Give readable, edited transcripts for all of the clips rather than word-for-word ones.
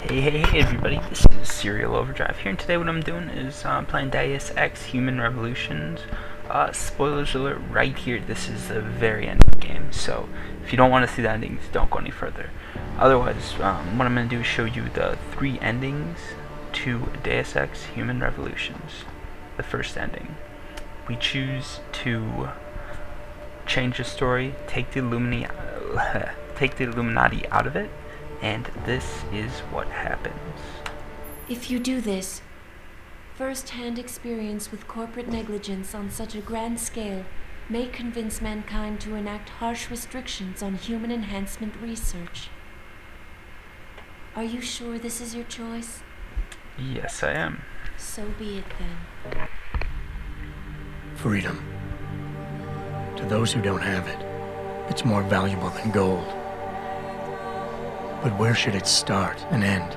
Hey everybody, this is Serial Overdrive here, and today what I'm doing is playing Deus Ex Human Revolutions. Spoilers alert right here, this is the very end of the game, so if you don't want to see the endings, don't go any further. Otherwise, what I'm going to do is show you the 3 endings to Deus Ex Human Revolutions. The first ending. We choose to change the story, take the Illuminati out of it, and this is what happens. If you do this, first-hand experience with corporate negligence on such a grand scale may convince mankind to enact harsh restrictions on human enhancement research. Are you sure this is your choice? Yes, I am. So be it then. Freedom. To those who don't have it, it's more valuable than gold. But where should it start and end?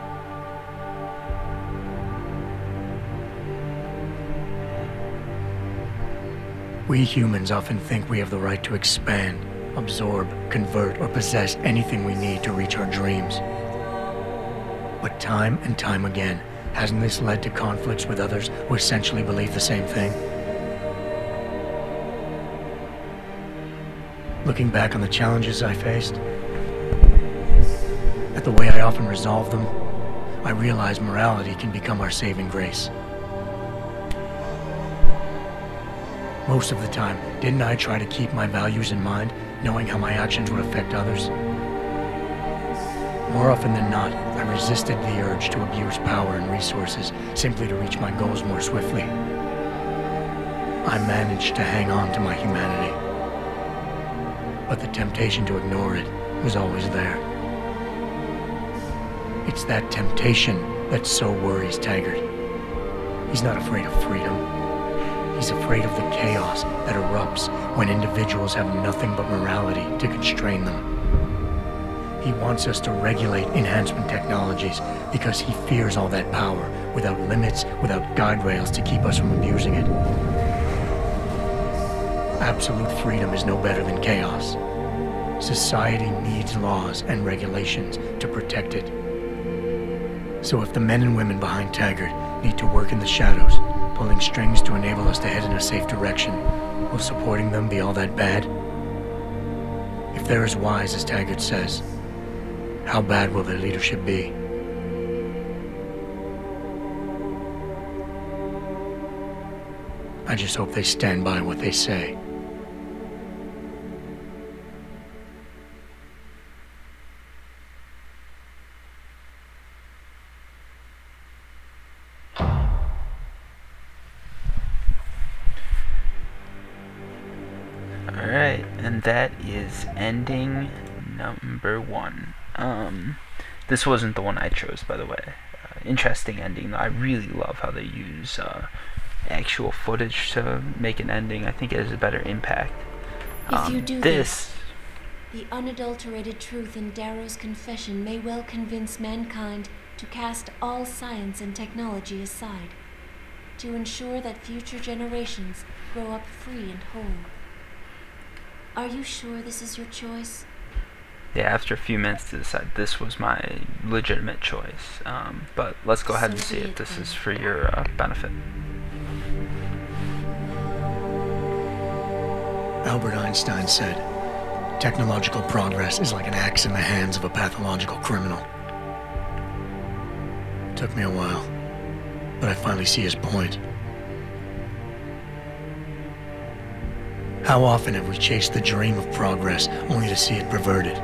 We humans often think we have the right to expand, absorb, convert, or possess anything we need to reach our dreams. But time and time again, hasn't this led to conflicts with others who essentially believe the same thing? Looking back on the challenges I faced, at the way I often resolve them, I realize morality can become our saving grace. Most of the time, didn't I try to keep my values in mind, knowing how my actions would affect others? More often than not, I resisted the urge to abuse power and resources simply to reach my goals more swiftly. I managed to hang on to my humanity, but the temptation to ignore it was always there. It's that temptation that so worries Taggart. He's not afraid of freedom. He's afraid of the chaos that erupts when individuals have nothing but morality to constrain them. He wants us to regulate enhancement technologies because he fears all that power, without limits, without guide rails to keep us from abusing it. Absolute freedom is no better than chaos. Society needs laws and regulations to protect it. So if the men and women behind Taggart need to work in the shadows, pulling strings to enable us to head in a safe direction, will supporting them be all that bad? If they're as wise as Taggart says, how bad will their leadership be? I just hope they stand by what they say. Alright, and that is ending number 1. This wasn't the one I chose, by the way. Interesting ending, though. I really love how they use actual footage to make an ending. I think it has a better impact. If you do this, the unadulterated truth in Darrow's confession may well convince mankind to cast all science and technology aside, to ensure that future generations grow up free and whole. Are you sure this is your choice? Yeah, after a few minutes to decide, this was my legitimate choice. But let's go ahead and see if this is for your benefit. Albert Einstein said, "Technological progress is like an axe in the hands of a pathological criminal." Took me a while, but I finally see his point. How often have we chased the dream of progress only to see it perverted?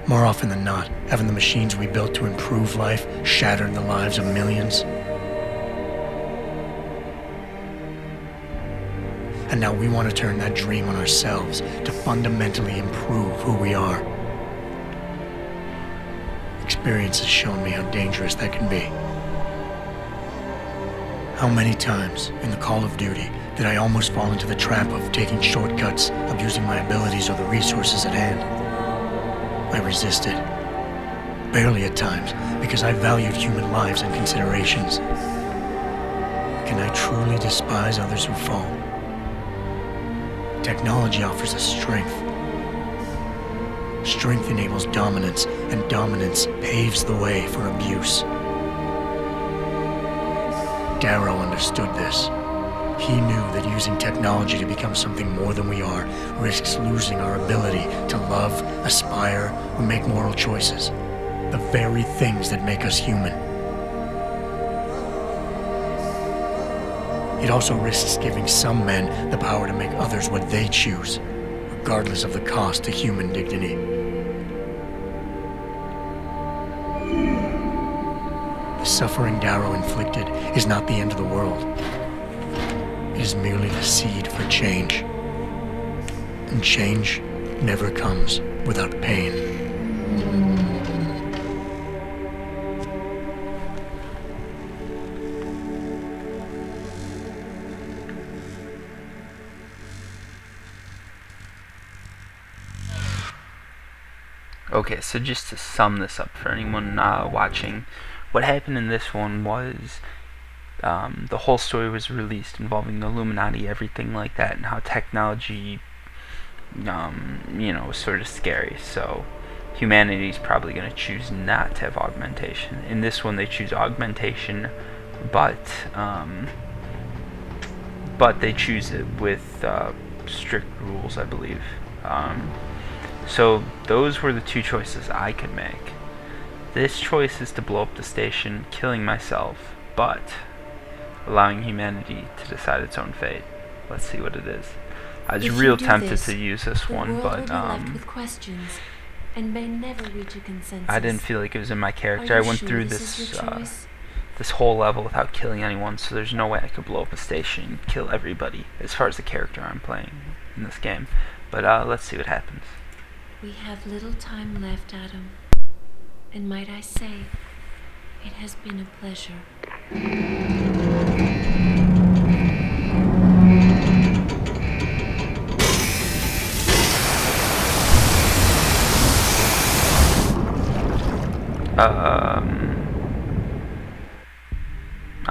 More often than not, haven't the machines we built to improve life shattered the lives of millions? And now we want to turn that dream on ourselves to fundamentally improve who we are. Experience has shown me how dangerous that can be. How many times in the Call of Duty did I almost fall into the trap of taking shortcuts, abusing my abilities or the resources at hand? I resisted. Barely at times, because I valued human lives and considerations. Can I truly despise others who fall? Technology offers us strength. Strength enables dominance, and dominance paves the way for abuse. Darrow understood this. He knew that using technology to become something more than we are risks losing our ability to love, aspire, or make moral choices. The very things that make us human. It also risks giving some men the power to make others what they choose, regardless of the cost to human dignity. The suffering Darrow inflicted is not the end of the world. It is merely the seed for change. And change never comes without pain. Okay, so just to sum this up for anyone watching, what happened in this one was the whole story was released involving the Illuminati, everything like that, and how technology, was sort of scary. So humanity's probably going to choose not to have augmentation. In this one, they choose augmentation, but they choose it with strict rules, I believe. So those were the two choices I could make. This choice is to blow up the station, killing myself, but allowing humanity to decide its own fate. Let's see what it is. I was real tempted to use this one, but with questions and may never reach a consensus. I didn't feel like it was in my character. I went through this whole level without killing anyone, so there's no way I could blow up a station and kill everybody as far as the character I'm playing in this game. But let's see what happens. We have little time left, Adam. And might I say, it has been a pleasure.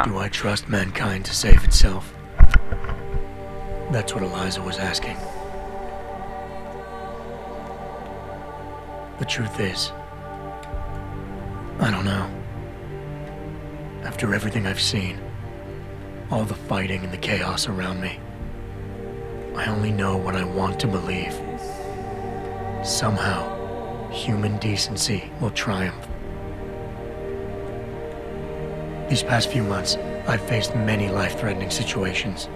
Do I trust mankind to save itself? That's what Eliza was asking. The truth is, I don't know. After everything I've seen, all the fighting and the chaos around me, I only know what I want to believe. Somehow, human decency will triumph. These past few months, I've faced many life-threatening situations.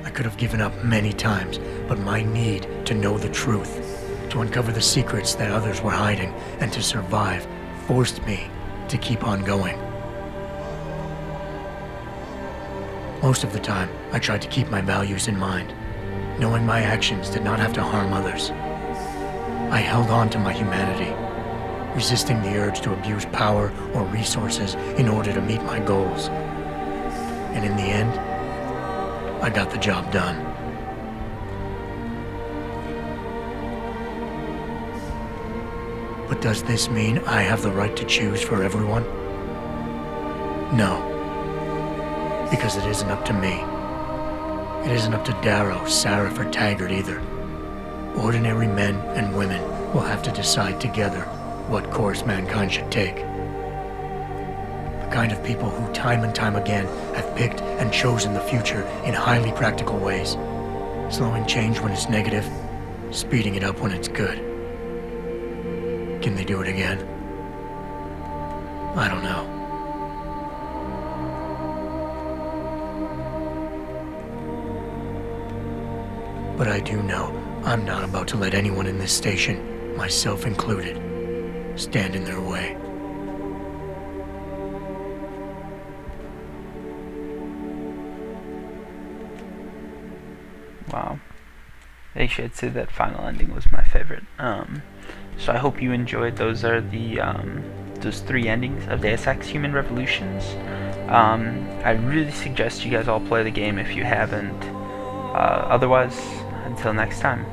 I could have given up many times, but my need to know the truth, to uncover the secrets that others were hiding, and to survive forced me to keep on going. Most of the time, I tried to keep my values in mind, knowing my actions did not have to harm others. I held on to my humanity, resisting the urge to abuse power or resources in order to meet my goals. And in the end, I got the job done. But does this mean I have the right to choose for everyone? No. Because it isn't up to me. It isn't up to Darrow, Sarah, or Taggart either. Ordinary men and women will have to decide together what course mankind should take. The kind of people who time and time again have picked and chosen the future in highly practical ways, slowing change when it's negative, speeding it up when it's good. Can they do it again? I don't know. But I do know I'm not about to let anyone in this station, myself included, stand in their way. Wow. Actually, I'd say that final ending was my favorite. So I hope you enjoyed. Those are the those 3 endings of Deus Ex Human Revolutions. I really suggest you guys all play the game if you haven't. Otherwise, until next time.